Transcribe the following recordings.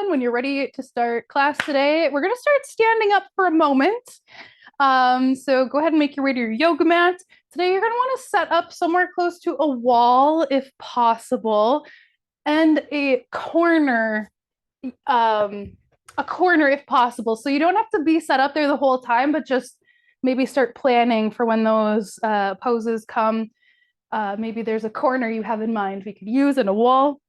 everyone. When you're ready to start class today, we're going to start standing up for a moment. So go ahead and make your way to your yoga mat. Today, you're going to want to set up somewhere close to a wall if possible, and a corner if possible. So you don't have to be set up there the whole time, but just maybe start planning for when those poses come. Maybe there's a corner you have in mind we could use in a wall.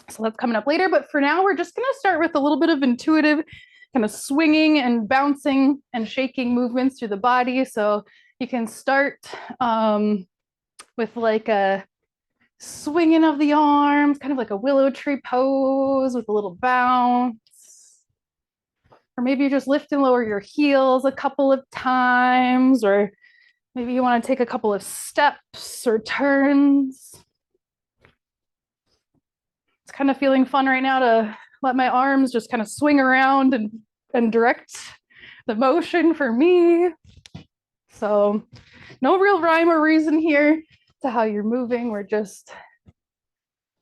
So that's coming up later. But for now, we're just going to start with a little bit of intuitive kind of swinging and bouncing and shaking movements through the body. So you can start with like a swinging of the arms, kind of like a willow tree pose with a little bounce. Or maybe you just lift and lower your heels a couple of times, or maybe you want to take a couple of steps or turns. It's kind of feeling fun right now to let my arms just kind of swing around and direct the motion for me. So no real rhyme or reason here to how you're moving. We're just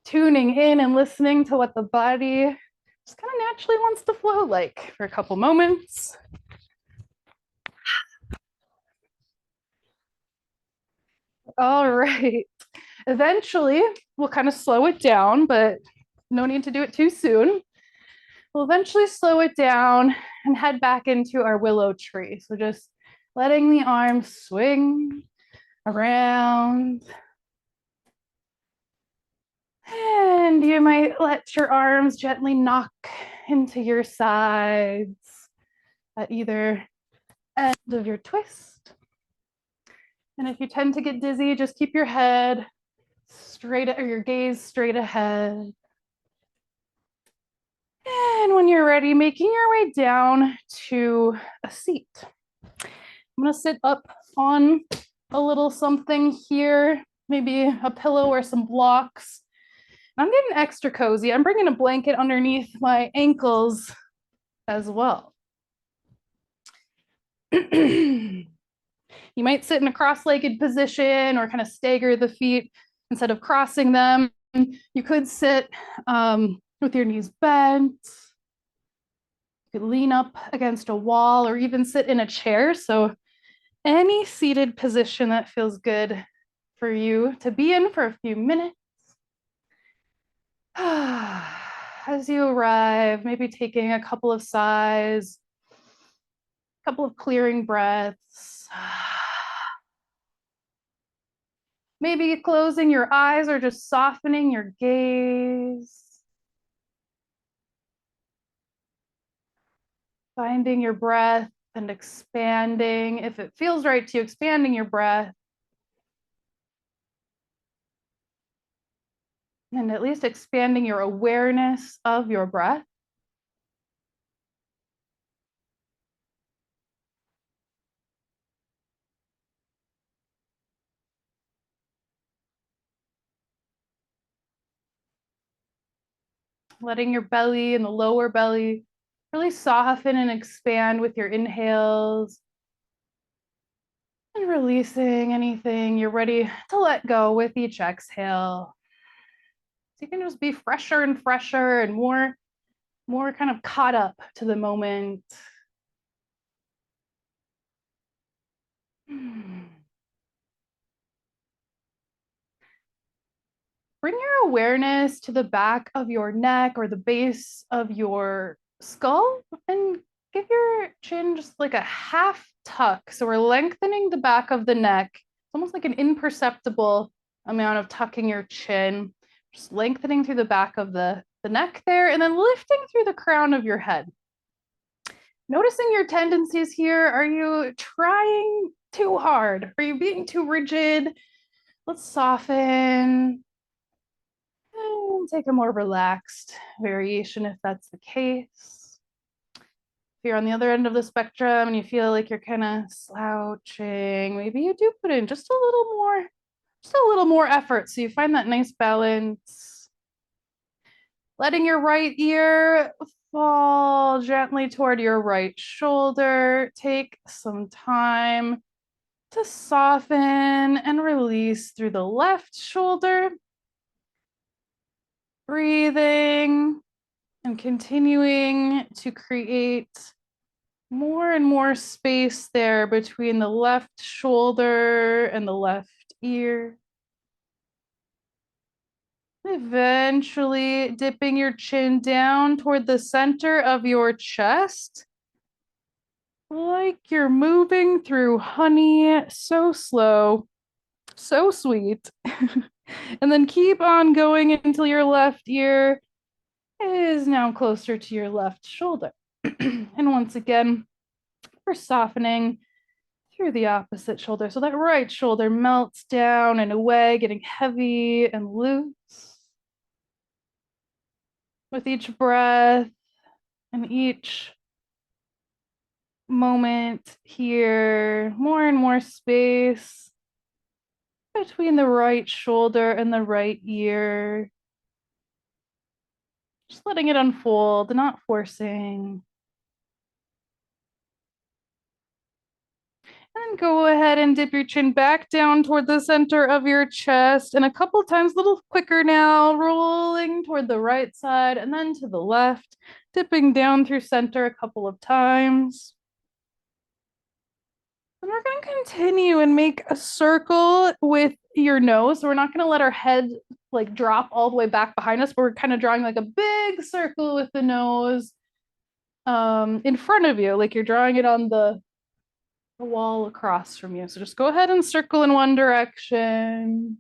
tuning in and listening to what the body just kind of naturally wants to flow like for a couple moments. All right. Eventually, we'll kind of slow it down, but no need to do it too soon. We'll eventually slow it down and head back into our willow tree. So just letting the arms swing around. And you might let your arms gently knock into your sides at either end of your twist. And if you tend to get dizzy, just keep your head straight, or your gaze straight ahead. And when you're ready, making your way down to a seat. I'm gonna sit up on a little something here, maybe a pillow or some blocks. I'm getting extra cozy. I'm bringing a blanket underneath my ankles as well. You might sit in a cross-legged position or kind of stagger the feet instead of crossing them. You could sit with your knees bent. You could lean up against a wall or even sit in a chair. So any seated position that feels good for you to be in for a few minutes. As you arrive, maybe taking a couple of sighs, a couple of clearing breaths. Maybe closing your eyes or just softening your gaze. Finding your breath and expanding, if it feels right to you, expanding your breath. And at least expanding your awareness of your breath. Letting your belly and the lower belly really soften and expand with your inhales. And releasing anything you're ready to let go with each exhale. So you can just be fresher and fresher and more kind of caught up to the moment. Bring your awareness to the back of your neck or the base of your skull and give your chin just like a half tuck. So we're lengthening the back of the neck. It's almost like an imperceptible amount of tucking your chin, just lengthening through the back of the neck there, and then lifting through the crown of your head. Noticing your tendencies here. Are you trying too hard? Are you being too rigid? Let's soften. And take a more relaxed variation if that's the case. If you're on the other end of the spectrum and you feel like you're kind of slouching, maybe you do put in just a little more effort so you find that nice balance. Letting your right ear fall gently toward your right shoulder. Take some time to soften and release through the left shoulder. Breathing And continuing to create more and more space there between the left shoulder and the left ear. Eventually dipping your chin down toward the center of your chest, like you're moving through honey, so slow, so sweet. And then keep on going until your left ear is now closer to your left shoulder. And once again, we're softening through the opposite shoulder. So that right shoulder melts down and away, getting heavy and loose. With each breath and each moment here, more and more space between the right shoulder and the right ear. Just letting it unfold, not forcing. And go ahead and dip your chin back down toward the center of your chest. And a couple times, a little quicker now, rolling toward the right side and then to the left, dipping down through center a couple of times. And we're going to continue and make a circle with your nose. So we're not going to let our head like drop all the way back behind us, but we're kind of drawing like a big circle with the nose in front of you, like you're drawing it on the wall across from you. So just go ahead and circle in one direction.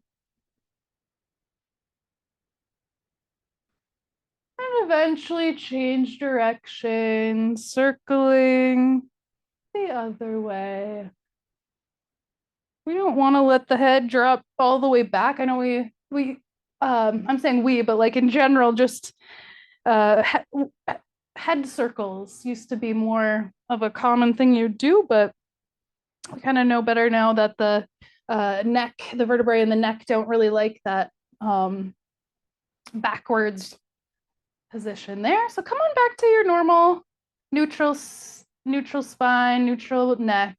And eventually change direction, circling the other way. We don't want to let the head drop all the way back. I know I'm saying we, but like in general, just head circles used to be more of a common thing you do, but we kind of know better now that the neck, the vertebrae in the neck don't really like that backwards position there. So come on back to your normal neutral spine, neutral neck.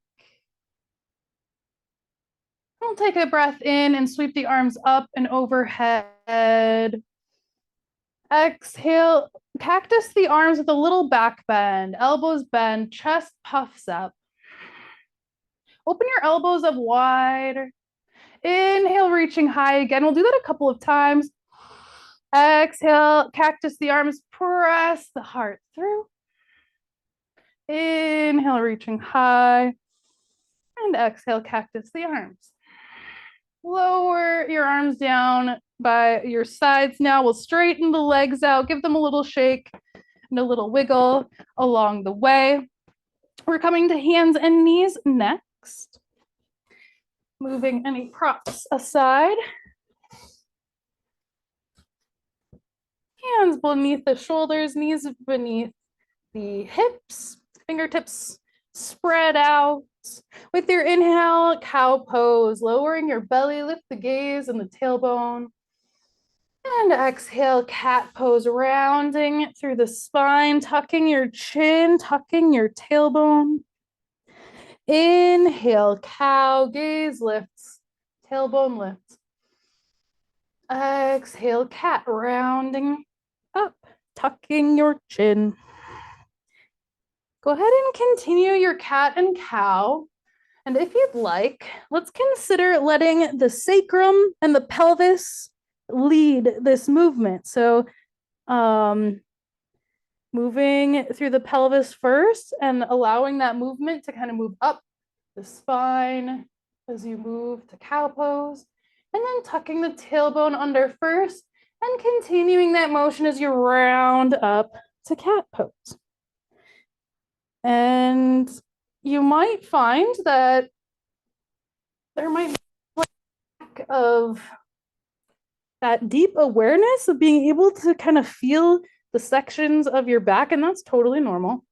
We'll take a breath in and sweep the arms up and overhead. Exhale, cactus the arms with a little back bend, elbows bend, chest puffs up. Open your elbows up wide. Inhale, reaching high again. We'll do that a couple of times. Exhale, cactus the arms, press the heart through. Inhale, reaching high. And exhale, cactus the arms. Lower your arms down by your sides now. We'll straighten the legs out, give them a little shake and a little wiggle along the way. We're coming to hands and knees next. Moving any props aside. Hands beneath the shoulders, knees beneath the hips, fingertips spread out. With your inhale, cow pose, lowering your belly, lift the gaze and the tailbone. And exhale, cat pose, rounding through the spine, tucking your chin, tucking your tailbone. Inhale, cow, gaze lifts, tailbone lifts. Exhale, cat, rounding up, tucking your chin. Go ahead and continue your cat and cow. And if you'd like, let's consider letting the sacrum and the pelvis lead this movement. So moving through the pelvis first and allowing that movement to kind of move up the spine as you move to cow pose. And then tucking the tailbone under first and continuing that motion as you round up to cat pose. And you might find that there might be a lack of that deep awareness of being able to kind of feel the sections of your back, and that's totally normal.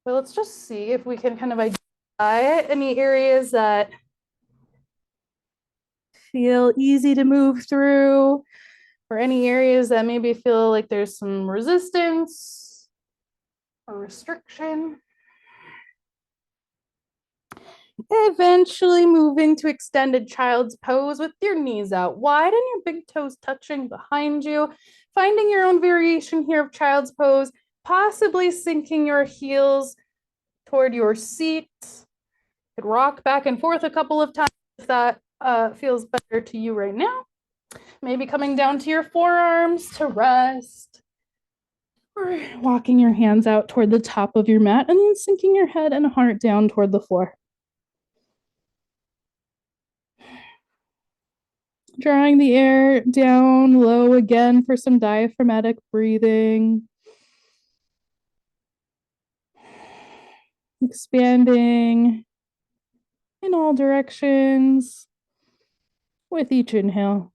But let's just see if we can kind of identify any areas that feel easy to move through, or any areas that maybe feel like there's some resistance or restriction. Eventually moving to extended child's pose with your knees out wide and your big toes touching behind you. finding your own variation here of child's pose, possibly sinking your heels toward your seat. You could rock back and forth a couple of times if that feels better to you right now. Maybe coming down to your forearms to rest, or walking your hands out toward the top of your mat and then sinking your head and heart down toward the floor. Drawing the air down low again for some diaphragmatic breathing. Expanding in all directions with each inhale.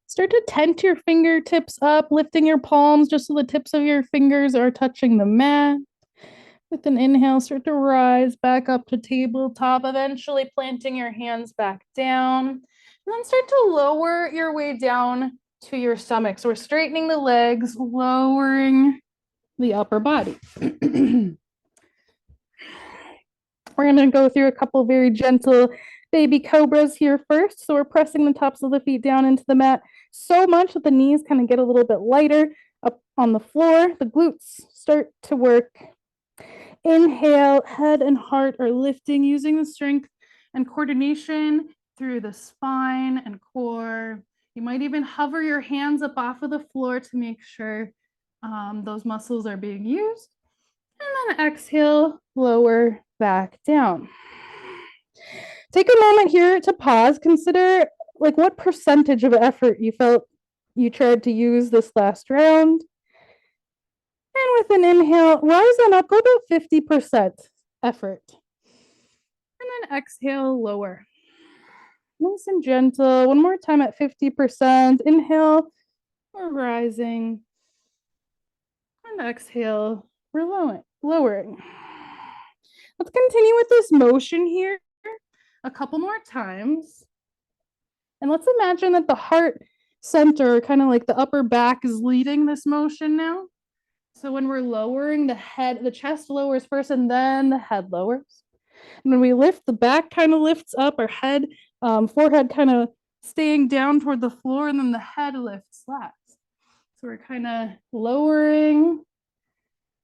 Start to tent your fingertips up, lifting your palms just so the tips of your fingers are touching the mat. With an inhale, start to rise back up to tabletop, eventually planting your hands back down. And then start to lower your way down to your stomach. So we're straightening the legs, lowering the upper body. We're going to go through a couple very gentle baby cobras here first. So we're pressing the tops of the feet down into the mat so much that the knees kind of get a little bit lighter up on the floor. The glutes start to work. Inhale, head and heart are lifting, using the strength and coordination through the spine and core. You might even hover your hands up off of the floor to make sure those muscles are being used. And then exhale, lower back down. Take a moment here to pause. Consider like what percentage of effort you felt you tried to use this last round. And with an inhale, rise on up, go about 50% effort. And then exhale, lower. Nice and gentle. One more time at 50%. Inhale, we're rising. And exhale, we're lowering. Let's continue with this motion here a couple more times. And let's imagine that the heart center, kind of like the upper back, is leading this motion now. So when we're lowering the head, the chest lowers first and then the head lowers. And when we lift, the back kind of lifts up, our head, forehead kind of staying down toward the floor, and then the head lifts last. So we're kind of lowering,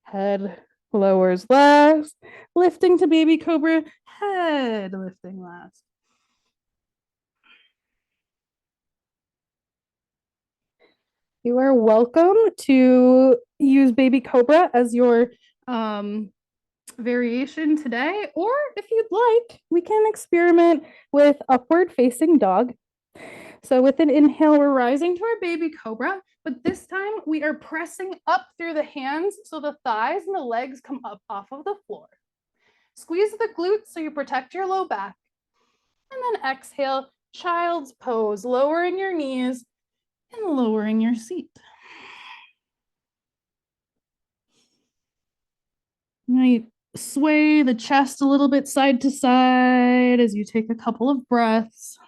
head lowers last, lifting to baby cobra, head lifting last. You are welcome to use baby cobra as your variation today, or if you'd like, we can experiment with upward facing dog. So with an inhale, we're rising to our baby cobra, but this time we are pressing up through the hands so the thighs and the legs come up off of the floor. Squeeze the glutes so you protect your low back. And then exhale, child's pose, lowering your knees and lowering your seat. You might sway the chest a little bit side to side as you take a couple of breaths.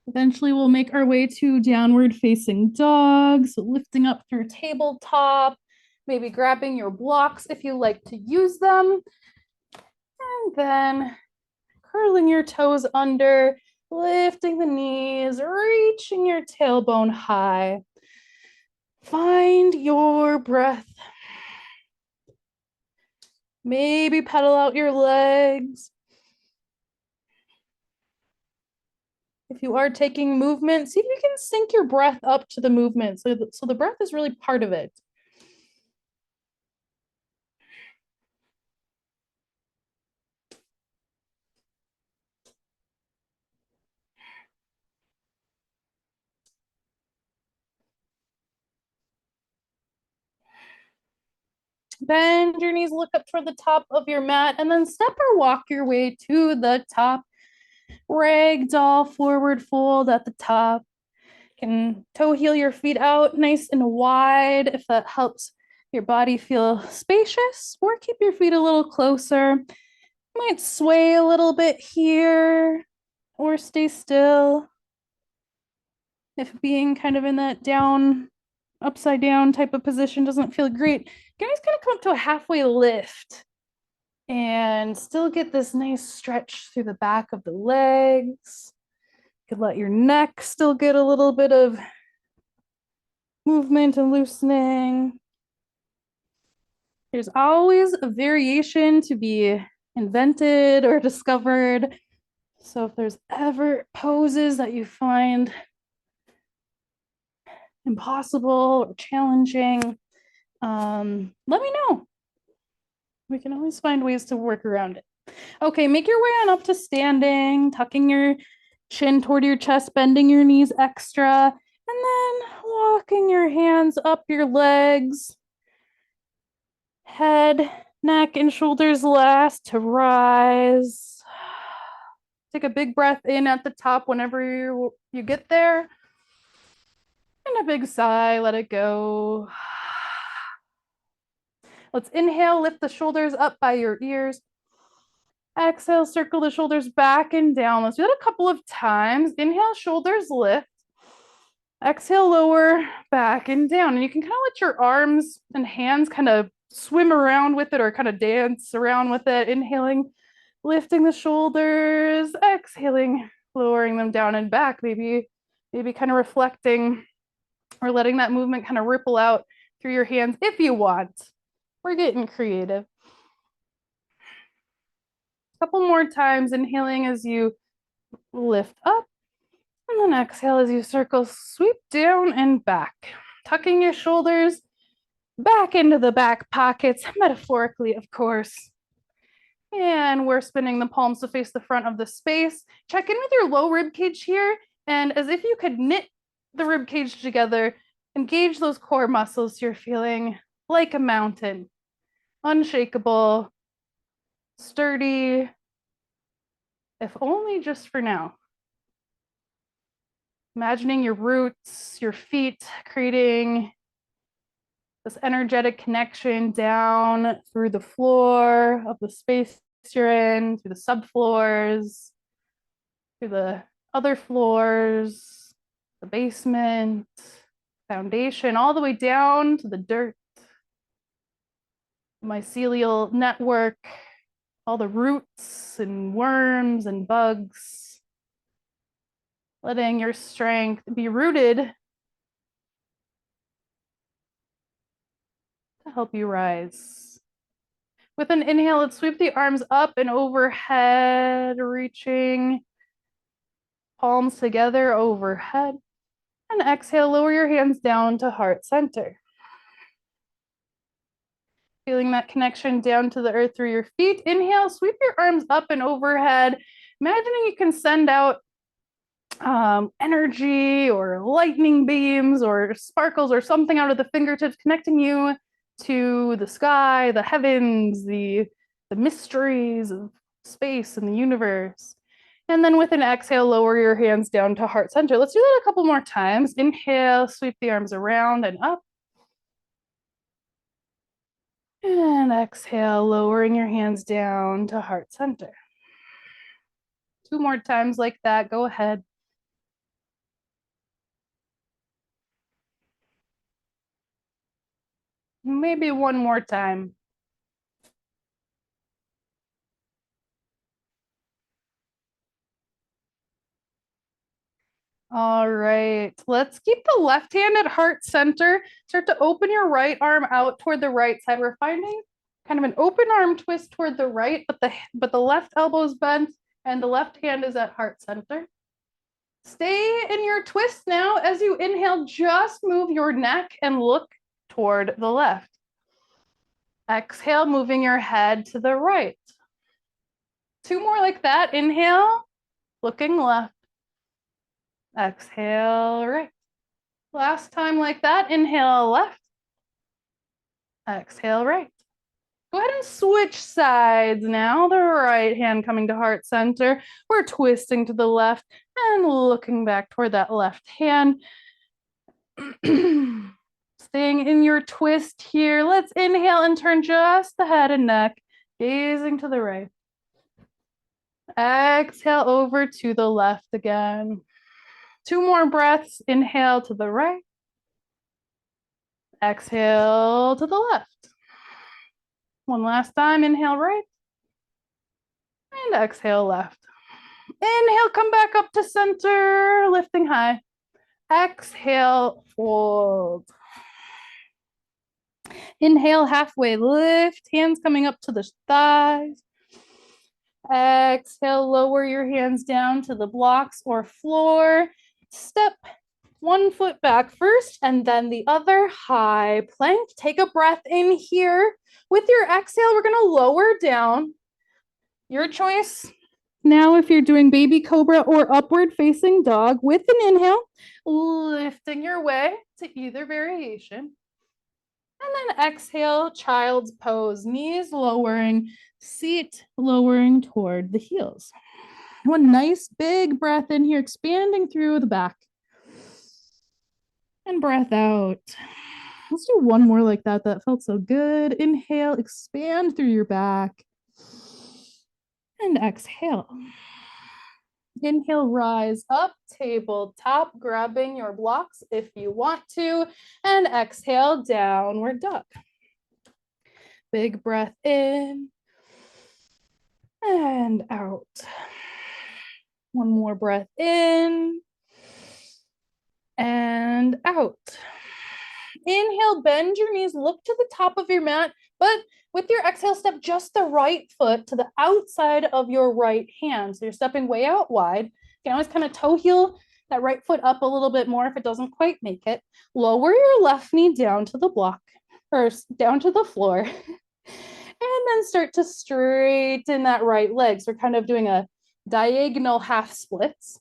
Eventually, we'll make our way to downward facing dog. So lifting up through tabletop, maybe grabbing your blocks if you like to use them. And then curling your toes under, lifting the knees, reaching your tailbone high. Find your breath. Maybe pedal out your legs. If you are taking movement, see if you can sync your breath up to the movement. So the breath is really part of it. Bend your knees, look up toward the top of your mat, and then step or walk your way to the top. Ragdoll forward fold at the top. You can toe heel your feet out nice and wide if that helps your body feel spacious, or keep your feet a little closer. Might sway a little bit here or stay still. If being kind of in that down, upside down type of position doesn't feel great, you can always kind of come up to a halfway lift and still get this nice stretch through the back of the legs. You could let your neck still get a little bit of movement and loosening. There's always a variation to be invented or discovered. So if there's ever poses that you find impossible or challenging, let me know. We can always find ways to work around it. Okay, make your way on up to standing, tucking your chin toward your chest, bending your knees extra, and then walking your hands up your legs, head, neck, and shoulders last to rise. Take a big breath in at the top whenever you get there. And a big sigh, let it go. Let's inhale, lift the shoulders up by your ears. Exhale, circle the shoulders back and down. Let's do that a couple of times. Inhale, shoulders lift. Exhale, lower, back and down. And you can kind of let your arms and hands kind of swim around with it or kind of dance around with it. Inhaling, lifting the shoulders. Exhaling, lowering them down and back. Maybe kind of reflecting or letting that movement kind of ripple out through your hands if you want. We're getting creative. A couple more times, inhaling as you lift up, and then exhale as you circle, sweep down and back. Tucking your shoulders back into the back pockets, metaphorically, of course. And we're spinning the palms to face the front of the space. Check in with your low rib cage here, and as if you could knit the rib cage together, engage those core muscles so you're feeling like a mountain, unshakable, sturdy, if only just for now. Imagining your roots, your feet, creating this energetic connection down through the floor of the space you're in, through the subfloors, through the other floors, the basement, foundation, all the way down to the dirt, mycelial network, all the roots and worms and bugs. Letting your strength be rooted to help you rise. With an inhale, let's sweep the arms up and overhead, reaching palms together overhead. And exhale, lower your hands down to heart center. Feeling that connection down to the earth through your feet. Inhale, sweep your arms up and overhead. Imagining you can send out energy or lightning beams or sparkles or something out of the fingertips, connecting you to the sky, the heavens, the mysteries of space and the universe. And then with an exhale, lower your hands down to heart center. Let's do that a couple more times. Inhale, sweep the arms around and up. And exhale, lowering your hands down to heart center. 2 more times like that. Go ahead. Maybe 1 more time. All right, let's keep the left hand at heart center. Start to open your right arm out toward the right side. We're finding kind of an open arm twist toward the right, but the left elbow is bent and the left hand is at heart center. Stay in your twist now. As you inhale, just move your neck and look toward the left. Exhale, moving your head to the right. 2 more like that. Inhale, looking left. Exhale, right. Last time like that. Inhale, left. Exhale, right. Go ahead and switch sides now. The right hand coming to heart center. We're twisting to the left and looking back toward that left hand. Staying in your twist here. Let's inhale and turn just the head and neck, gazing to the right. Exhale over to the left again. 2 more breaths. Inhale to the right. Exhale to the left. One last time. Inhale right. And exhale left. Inhale, come back up to center, lifting high. Exhale, fold. Inhale, halfway lift, hands coming up to the thighs. Exhale, lower your hands down to the blocks or floor. Step one foot back first and then the other, high plank. Take a breath in here. With your exhale, we're gonna lower down. Your choice. Now, if you're doing baby cobra or upward facing dog, with an inhale, lifting your way to either variation. And then exhale, child's pose, knees lowering, seat lowering toward the heels. One nice big breath in here, expanding through the back. And breath out. Let's do one more like that. That felt so good. Inhale, expand through your back. And exhale. Inhale, rise up, tabletop, grabbing your blocks if you want to. And exhale, downward dog. Big breath in and out. One more breath in and out. Inhale, bend your knees, look to the top of your mat, but with your exhale, step just the right foot to the outside of your right hand. So you're stepping way out wide. You can always kind of toe heel that right foot up a little bit more if it doesn't quite make it. Lower your left knee down to the block or down to the floor. And then start to straighten that right leg. So we're kind of doing a diagonal half splits.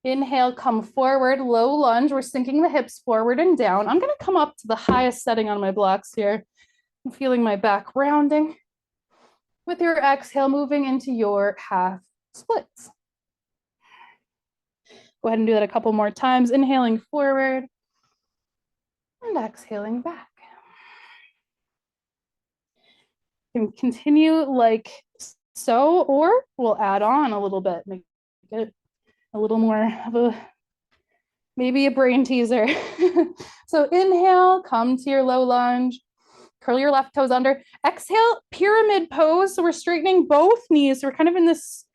Inhale, come forward, low lunge. We're sinking the hips forward and down. I'm gonna come up to the highest setting on my blocks here. I'm feeling my back rounding. With your exhale, moving into your half splits. Go ahead and do that a couple more times. Inhaling forward and exhaling back. You can continue like so, or we'll add on a little bit, make it a little more of a, maybe a brain teaser. So inhale, come to your low lunge, curl your left toes under. Exhale, pyramid pose. So we're straightening both knees. So we're kind of in this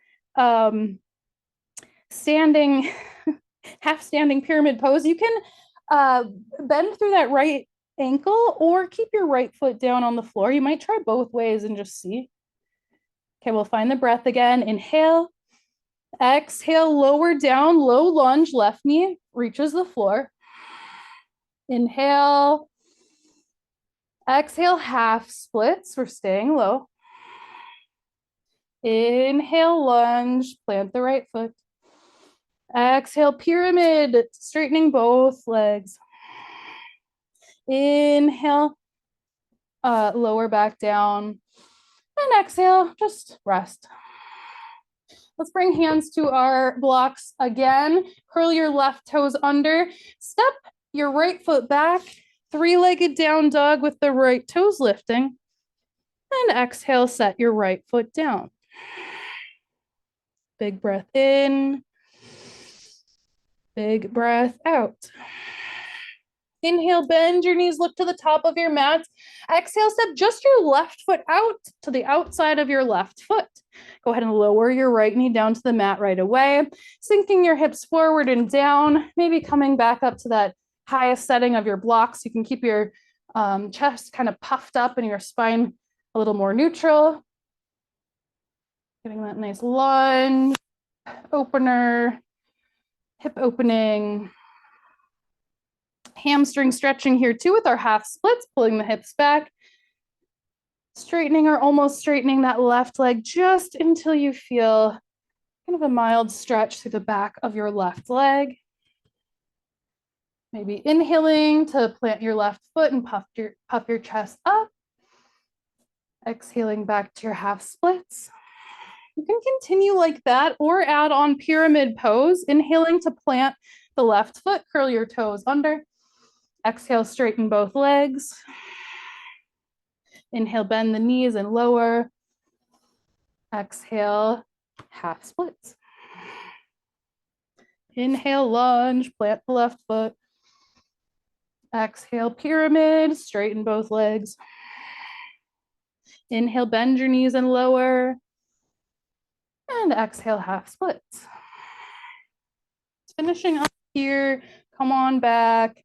standing, half standing pyramid pose. You can bend through that right ankle or keep your right foot down on the floor. You might try both ways and just see. Okay, we'll find the breath again. Inhale. Exhale, lower down, low lunge, left knee reaches the floor. Inhale. Exhale, half splits. We're staying low. Inhale, lunge, plant the right foot. Exhale, pyramid, straightening both legs. Inhale, lower back down. And exhale, just rest. Let's bring hands to our blocks again. Curl your left toes under. Step your right foot back. Three-legged down dog with the right toes lifting. And exhale, set your right foot down. Big breath in. Big breath out. Inhale, bend your knees, look to the top of your mat. Exhale, step just your left foot out to the outside of your left foot. Go ahead and lower your right knee down to the mat right away, sinking your hips forward and down, maybe coming back up to that highest setting of your blocks. You can keep your chest kind of puffed up and your spine a little more neutral. Getting that nice lunge, opener, hip opening. Hamstring stretching here too with our half splits, pulling the hips back, straightening or almost straightening that left leg just until you feel kind of a mild stretch through the back of your left leg. Maybe inhaling to plant your left foot and puff your chest up. Exhaling back to your half splits. You can continue like that or add on pyramid pose, inhaling to plant the left foot, curl your toes under. Exhale, straighten both legs. Inhale, bend the knees and lower. Exhale, half splits. Inhale, lunge, plant the left foot. Exhale, pyramid, straighten both legs. Inhale, bend your knees and lower. And exhale, half splits. Finishing up here, come on back.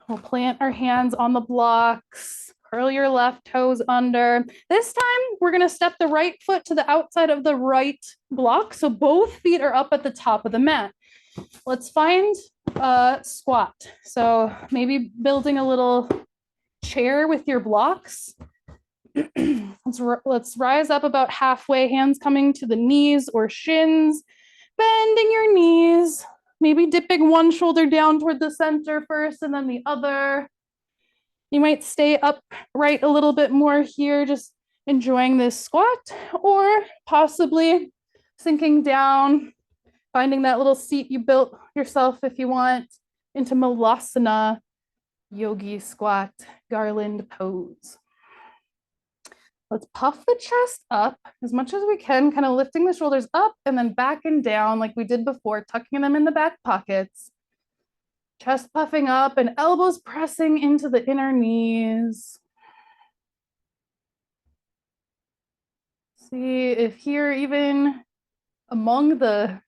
We'll plant our hands on the blocks. Curl your left toes under. This time, we're gonna step the right foot to the outside of the right block. So both feet are up at the top of the mat. Let's find a squat. So maybe building a little chair with your blocks. Let's rise up about halfway, hands coming to the knees or shins, bending your knees, maybe dipping one shoulder down toward the center first and then the other. You might stay upright a little bit more here, just enjoying this squat, or possibly sinking down, finding that little seat you built yourself if you want, into Malasana, yogi squat, garland pose. Let's puff the chest up as much as we can, kind of lifting the shoulders up and then back and down like we did before, tucking them in the back pockets. Chest puffing up and elbows pressing into the inner knees. See if here, even among the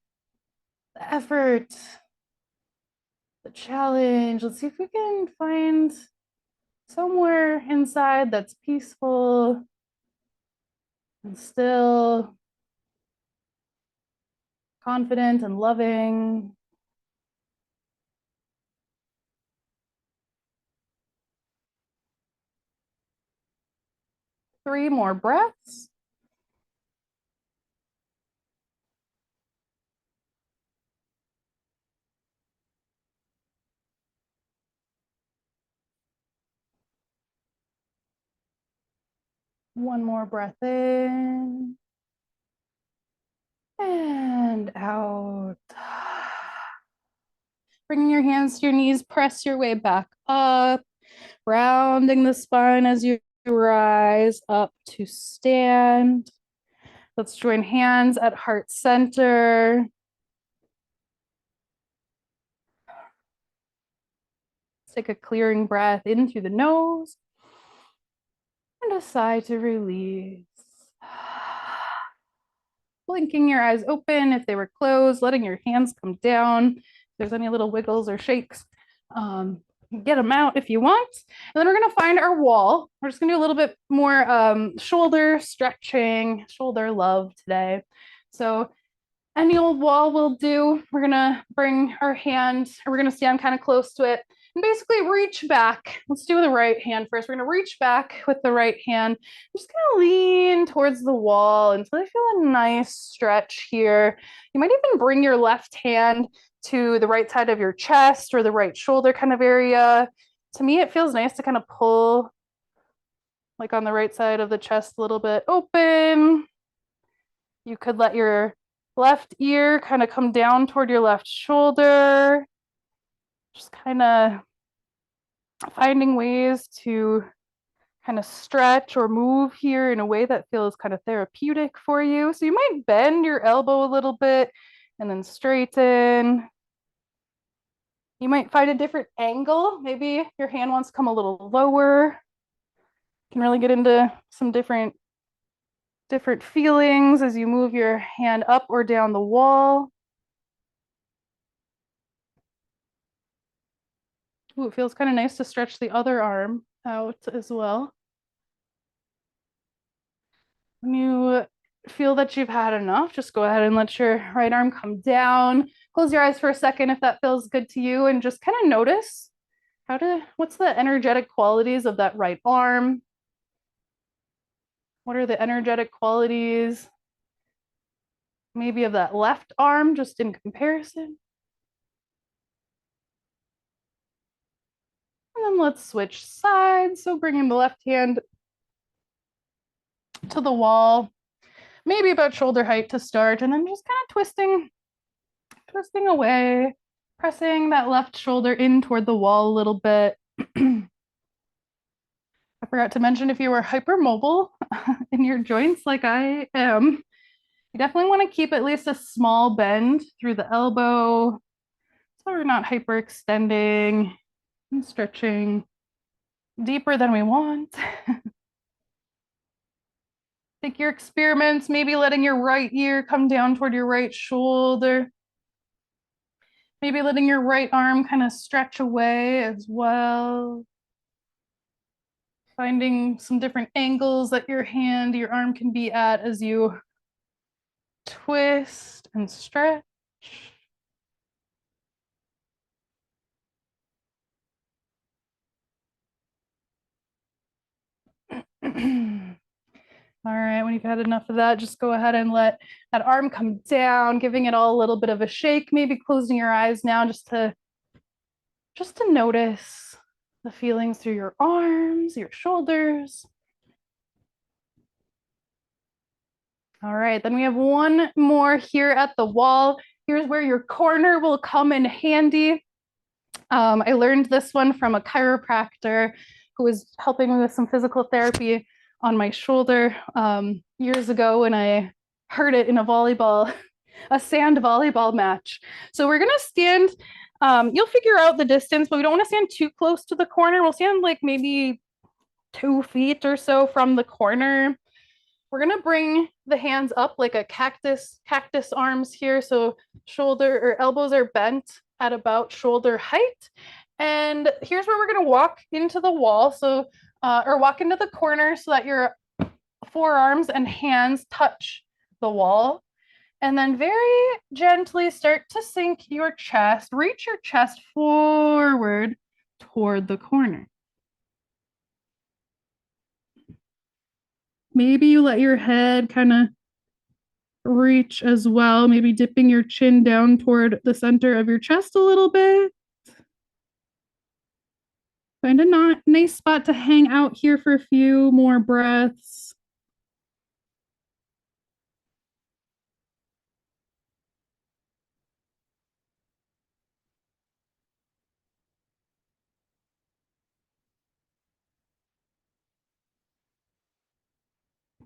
effort, the challenge, let's see if we can find somewhere inside that's peaceful and still, confident and loving. Three more breaths. One more breath in and out. Bringing your hands to your knees, press your way back up, rounding the spine as you rise up to stand. Let's join hands at heart center. Let's take a clearing breath in through the nose and a sigh to release. Blinking your eyes open if they were closed, letting your hands come down. If there's any little wiggles or shakes, get them out if you want. And then we're gonna find our wall. We're just gonna do a little bit more shoulder stretching, shoulder love today. So any old wall will do. We're gonna bring our hand, or we're gonna stand kind of close to it and basically reach back. Let's do the right hand first. We're gonna reach back with the right hand. I'm just gonna lean towards the wall until I feel a nice stretch here. You might even bring your left hand to the right side of your chest or the right shoulder kind of area. To me, it feels nice to kind of pull like on the right side of the chest a little bit open. You could let your left ear kind of come down toward your left shoulder. Just kind of finding ways to kind of stretch or move here in a way that feels kind of therapeutic for you. So you might bend your elbow a little bit and then straighten. You might find a different angle. Maybe your hand wants to come a little lower. You can really get into some different feelings as you move your hand up or down the wall. Ooh, it feels kind of nice to stretch the other arm out as well. When you feel that you've had enough, just go ahead and let your right arm come down. Close your eyes for a second if that feels good to you, and just kind of notice what's the energetic qualities of that right arm? What are the energetic qualities maybe of that left arm, just in comparison? And then let's switch sides. So bringing the left hand to the wall, maybe about shoulder height to start, and then just kind of twisting away, pressing that left shoulder in toward the wall a little bit. Upper Forgot to mention if you are hypermobile in your joints like I am, you definitely want to keep at least a small bend through the elbow so we're not hyperextending and stretching deeper than we want. Take your experiments, maybe letting your right ear come down toward your right shoulder. Maybe letting your right arm kind of stretch away as well. Finding some different angles that your arm can be at as you twist and stretch. All right, when you've had enough of that, just go ahead and let that arm come down, giving it all a little bit of a shake, maybe closing your eyes now just to notice the feelings through your arms, your shoulders. All right, then we have one more here at the wall. Here's where your corner will come in handy. I learned this one from a chiropractor who was helping me with some physical therapy on my shoulder years ago when I heard it in a sand volleyball match. So we're gonna stand, you'll figure out the distance, but we don't wanna stand too close to the corner. We'll stand like maybe 2 feet or so from the corner. We're gonna bring the hands up like a cactus arms here. So shoulder or elbows are bent at about shoulder height. And here's where we're gonna walk into the wall. So, or walk into the corner so that your forearms and hands touch the wall. And then very gently start to sink your chest, reach your chest forward toward the corner. Maybe you let your head kind of reach as well, maybe dipping your chin down toward the center of your chest a little bit. Find a nice spot to hang out here for a few more breaths.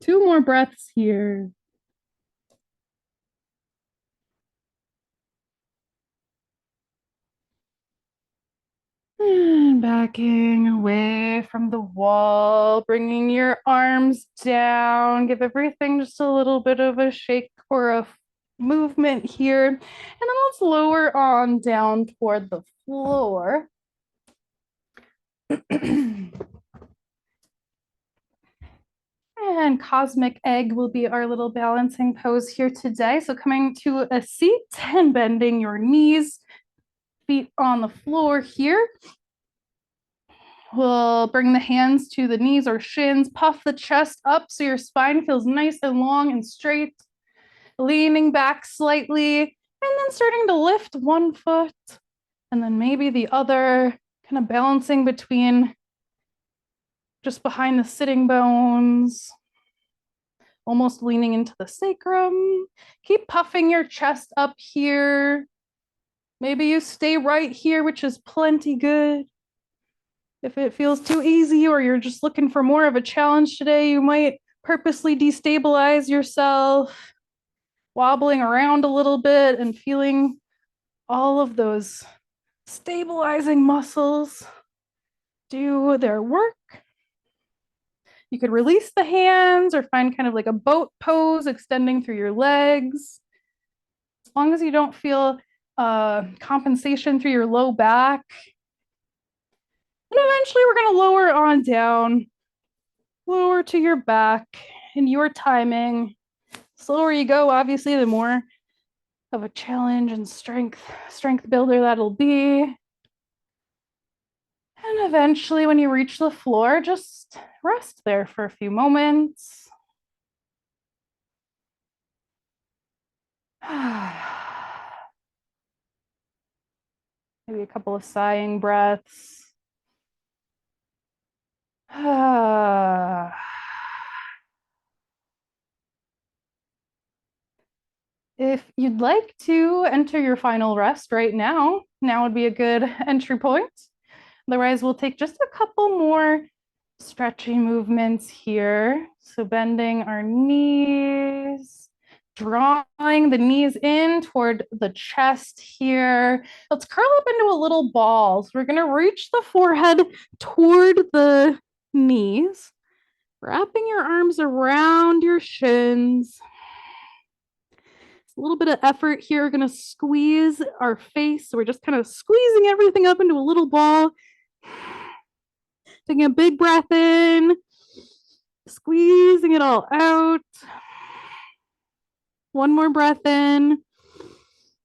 Two more breaths here. And backing away from the wall, bringing your arms down. Give everything just a little bit of a shake or a movement here. And then let's lower on down toward the floor. And cosmic egg will be our little balancing pose here today. So coming to a seat and bending your knees, feet on the floor here. We'll bring the hands to the knees or shins, puff the chest up so your spine feels nice and long and straight, leaning back slightly, and then starting to lift one foot and then maybe the other, kind of balancing between just behind the sitting bones, almost leaning into the sacrum. Keep puffing your chest up here. Maybe you stay right here, which is plenty good. If it feels too easy or you're just looking for more of a challenge today, you might purposely destabilize yourself, wobbling around a little bit and feeling all of those stabilizing muscles do their work. You could release the hands or find kind of like a boat pose, extending through your legs. As long as you don't feel compensation through your low back. And eventually we're going to lower on down, lower to your back in your timing. The slower you go, obviously, the more of a challenge and strength builder that'll be. And eventually when you reach the floor, just rest there for a few moments. Maybe a couple of sighing breaths. If you'd like to enter your final rest right now would be a good entry point. Otherwise, we'll take just a couple more Stretchy movements here. So bending our knees, drawing the knees in toward the chest here. Let's curl up into a little ball. So we're gonna reach the forehead toward the knees, wrapping your arms around your shins. A little bit of effort here. We're gonna squeeze our face. So we're just kind of squeezing everything up into a little ball. Taking a big breath in, squeezing it all out. One more breath in.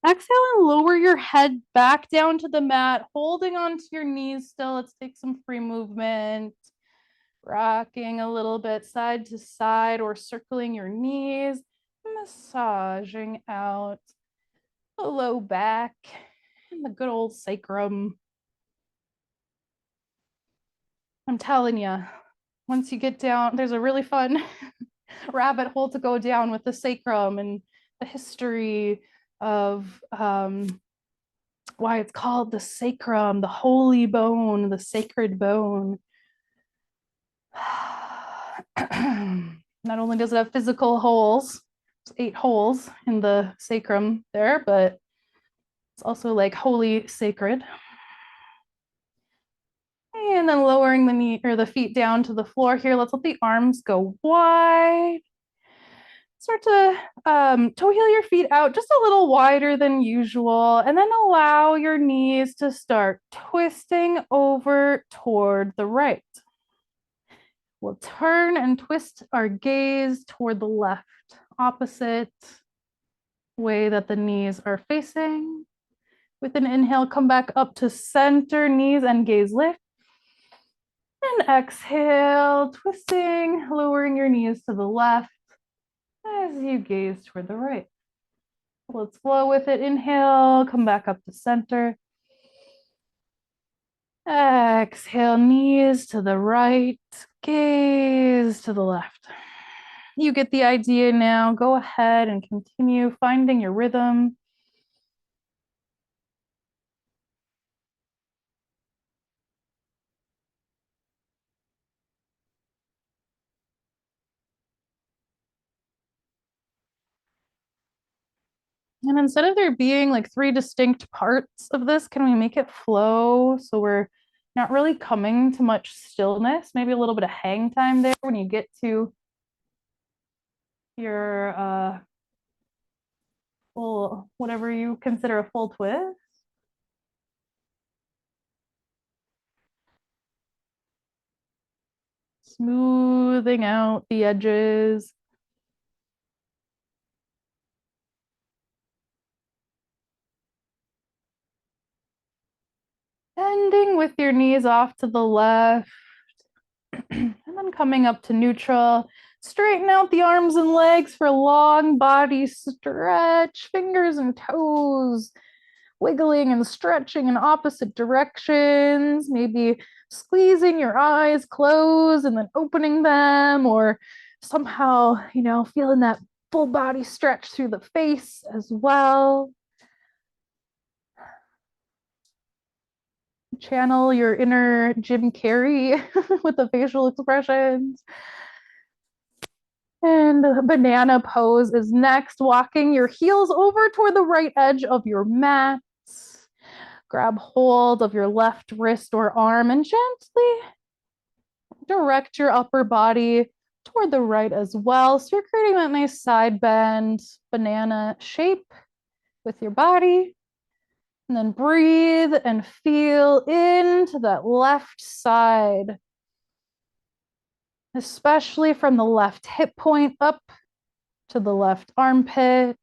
Exhale and lower your head back down to the mat, holding onto your knees still. Let's take some free movement. Rocking a little bit side to side or circling your knees, massaging out the low back and the good old sacrum. I'm telling you, once you get down, there's a really fun rabbit hole to go down with the sacrum and the history of why it's called the sacrum, the holy bone, the sacred bone. Not only does it have physical holes, there's 8 holes in the sacrum there, but it's also like holy sacred. And then lowering the knee or the feet down to the floor here. Let's let the arms go wide. Start to toe heel your feet out just a little wider than usual, and then allow your knees to start twisting over toward the right. We'll turn and twist our gaze toward the left, opposite way that the knees are facing. With an inhale, come back up to center, knees and gaze lift. And exhale, twisting, lowering your knees to the left as you gaze toward the right. Let's flow with it. Inhale, come back up to center. Exhale, knees to the right, gaze to the left. You get the idea now. Go ahead and continue finding your rhythm. And instead of there being like 3 distinct parts of this, can we make it flow so we're not really coming to much stillness? Maybe a little bit of hang time there when you get to your full, whatever you consider a full twist. Smoothing out the edges. Bending with your knees off to the left. And then coming up to neutral. Straighten out the arms and legs for long body stretch. Fingers and toes wiggling and stretching in opposite directions. Maybe squeezing your eyes closed and then opening them, or somehow, feeling that full body stretch through the face as well. Channel your inner Jim Carrey with the facial expressions. And the banana pose is next, walking your heels over toward the right edge of your mat. Grab hold of your left wrist or arm and gently direct your upper body toward the right as well. So you're creating that nice side bend, banana shape with your body. And then breathe and feel into that left side, especially from the left hip point up to the left armpit.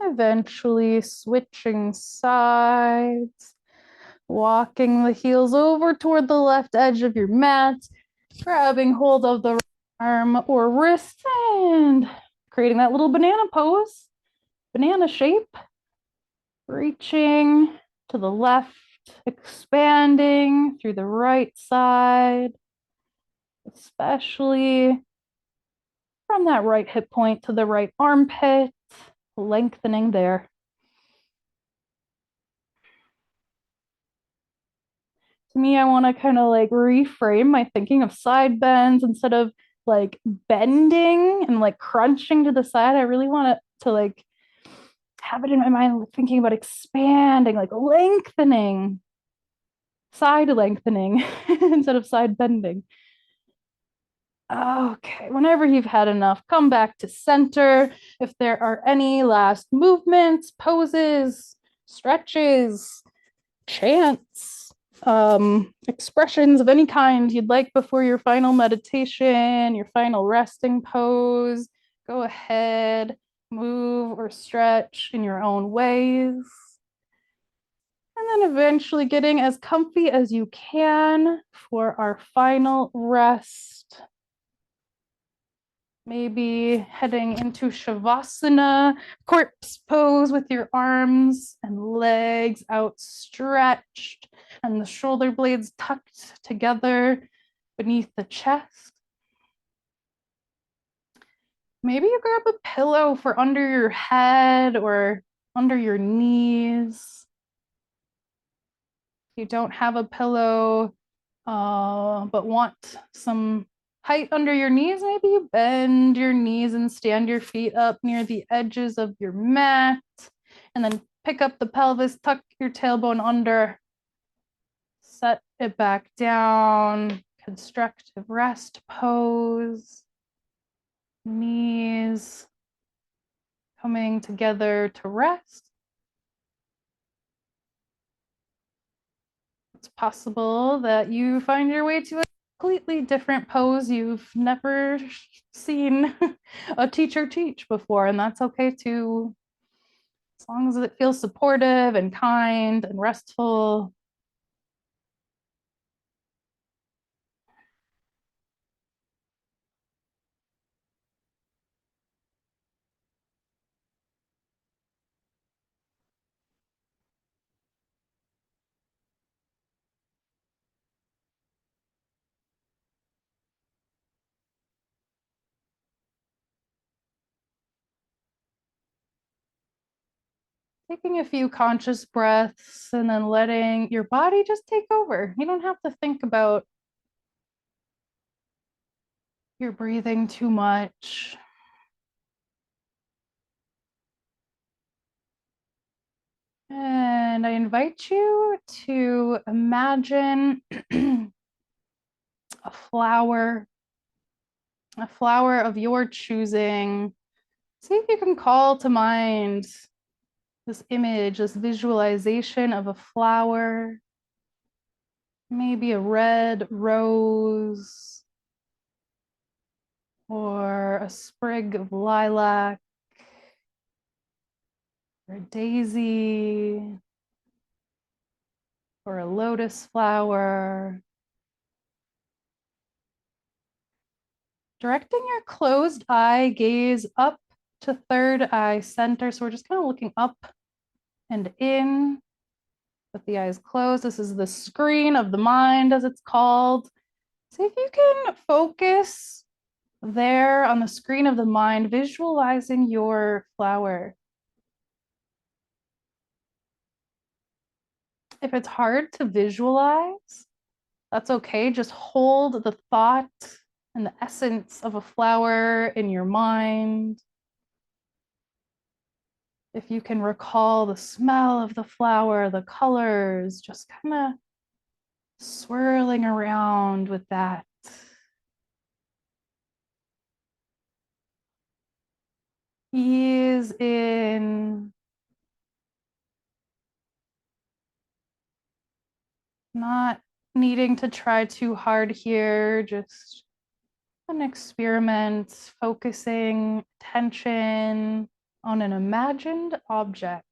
Eventually switching sides, walking the heels over toward the left edge of your mat, grabbing hold of the arm or wrist and creating that little banana pose, banana shape, reaching to the left, expanding through the right side, especially from that right hip point to the right armpit, lengthening there. To me, I want to kind of like reframe my thinking of side bends instead of like bending and like crunching to the side. I really want it to like have it in my mind thinking about expanding, like lengthening, side lengthening instead of side bending. Okay, whenever you've had enough, come back to center. If there are any last movements, poses, stretches, chants, expressions of any kind you'd like before your final meditation, your final resting pose, go ahead, move or stretch in your own ways. And then eventually getting as comfy as you can for our final rest. Maybe heading into Shavasana, corpse pose with your arms and legs outstretched and the shoulder blades tucked together beneath the chest. Maybe you grab a pillow for under your head or under your knees. If you don't have a pillow, but want some height under your knees, maybe you bend your knees and stand your feet up near the edges of your mat, and then pick up the pelvis, tuck your tailbone under, set it back down, constructive rest pose, knees coming together to rest. It's possible that you find your way to a completely different pose you've never seen a teacher teach before, and that's okay too, as long as it feels supportive and kind and restful. Taking a few conscious breaths and then letting your body just take over. You don't have to think about your breathing too much. And I invite you to imagine a flower of your choosing. See if you can call to mind this image, this visualization of a flower, maybe a red rose or a sprig of lilac or a daisy or a lotus flower. Directing your closed eye gaze up to third eye center. So we're just kind of looking up and in with the eyes closed. This is the screen of the mind, as it's called. See if you can focus there on the screen of the mind, visualizing your flower. If it's hard to visualize, that's okay. Just hold the thought and the essence of a flower in your mind. If you can recall the smell of the flower, the colors, just kind of swirling around with that. Ease in. Not needing to try too hard here, just an experiment, focusing attention on an imagined object.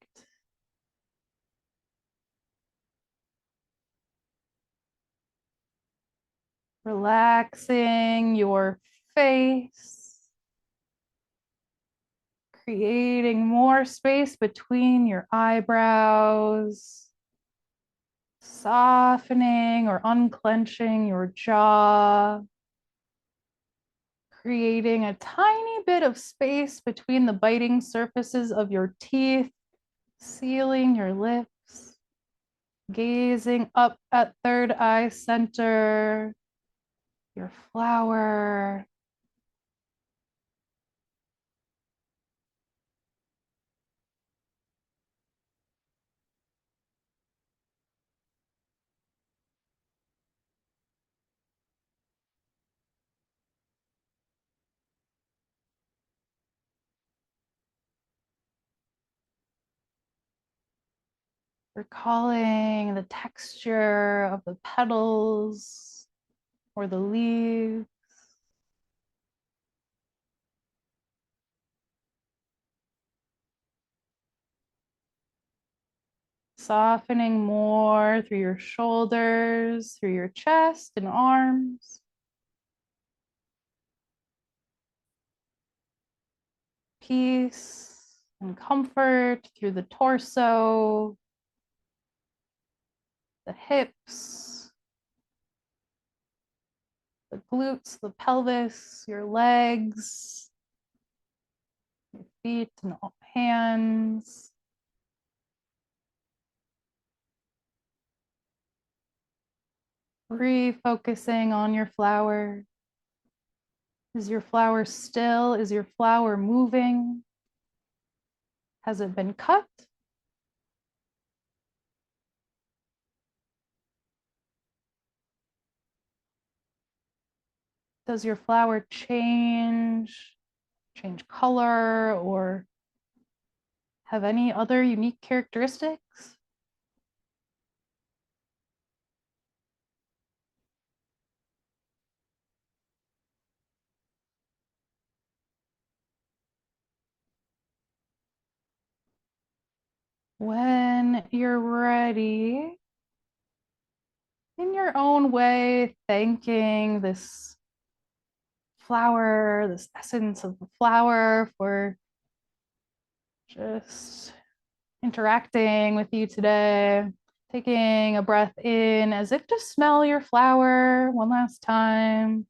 Relaxing your face, creating more space between your eyebrows, softening or unclenching your jaw, creating a tiny bit of space between the biting surfaces of your teeth, sealing your lips, gazing up at third eye center, your flower. Recalling the texture of the petals or the leaves. Softening more through your shoulders, through your chest and arms. Peace and comfort through the torso, the hips, the glutes, the pelvis, your legs, your feet and hands. Refocusing on your flower. Is your flower still? Is your flower moving? Has it been cut? Does your flower change color, or have any other unique characteristics? When you're ready, in your own way, thanking this flower, this essence of the flower for just interacting with you today. Taking a breath in as if to smell your flower one last time.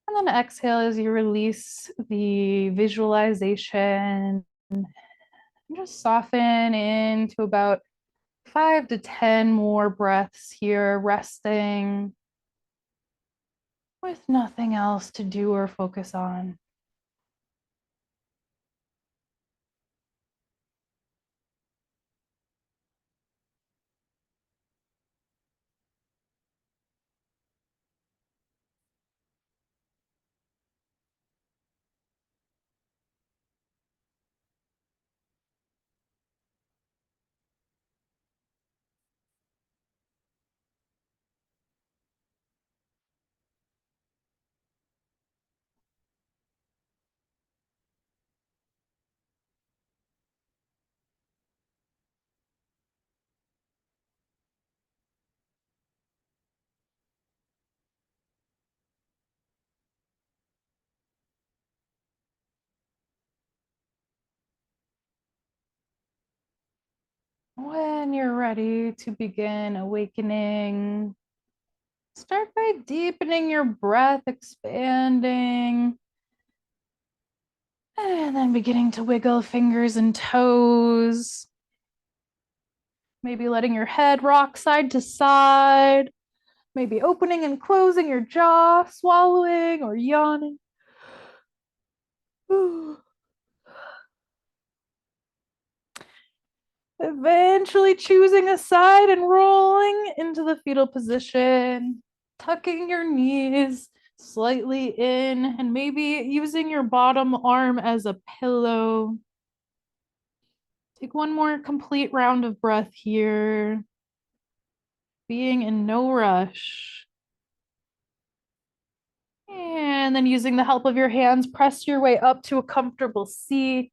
And then exhale as you release the visualization. And just soften into about 5 to 10 more breaths here, resting with nothing else to do or focus on. When you're ready to begin awakening, start by deepening your breath, expanding, and then beginning to wiggle fingers and toes. Maybe letting your head rock side to side, maybe opening and closing your jaw, swallowing or yawning. Eventually choosing a side and rolling into the fetal position, tucking your knees slightly in and maybe using your bottom arm as a pillow. Take one more complete round of breath here, being in no rush. And then using the help of your hands, press your way up to a comfortable seat.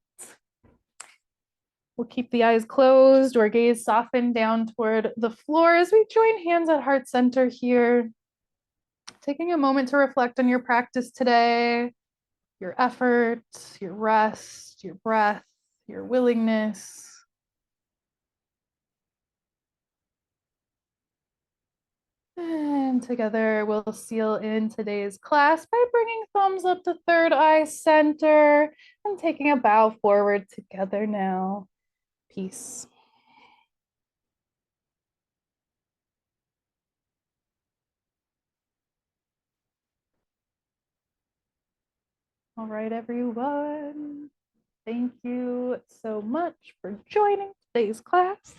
We'll keep the eyes closed or gaze softened down toward the floor as we join hands at heart center here. Taking a moment to reflect on your practice today, your effort, your rest, your breath, your willingness. And And together we'll seal in today's class by bringing thumbs up to third eye center and taking a bow forward together now. Peace. All right, everyone. Thank you so much for joining today's class.